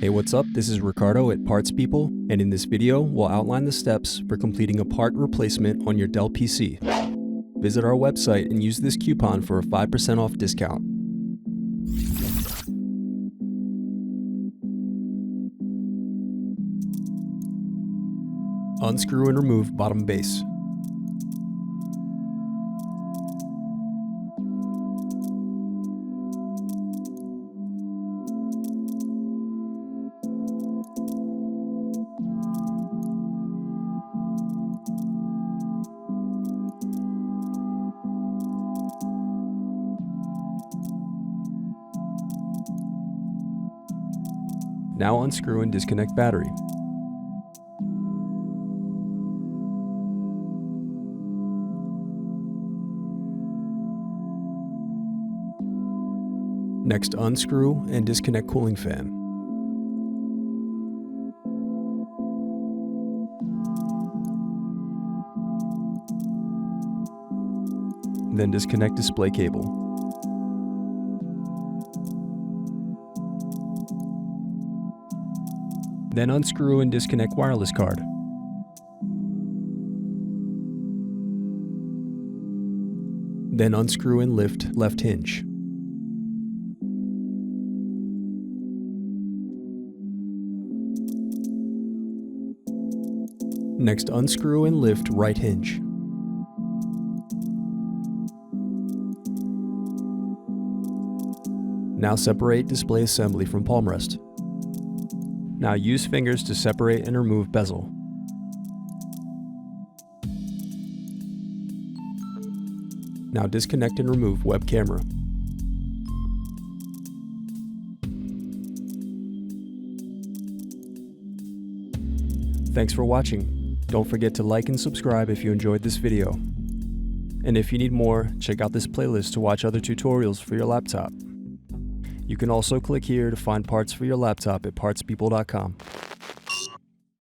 Hey, what's up? This is Ricardo at Parts People, and in this video, we'll outline the steps for completing a part replacement on your Dell PC. Visit our website and use this coupon for a 5% off discount. Unscrew and remove bottom base. Now unscrew and disconnect battery. Next, unscrew and disconnect cooling fan. Then disconnect display cable. Then unscrew and disconnect wireless card. Then unscrew and lift left hinge. Next, unscrew and lift right hinge. Now separate display assembly from palm rest. Now use fingers to separate and remove bezel. Now disconnect and remove web camera. Thanks for watching. Don't forget to like and subscribe if you enjoyed this video. And if you need more, check out this playlist to watch other tutorials for your laptop. You can also click here to find parts for your laptop at partspeople.com.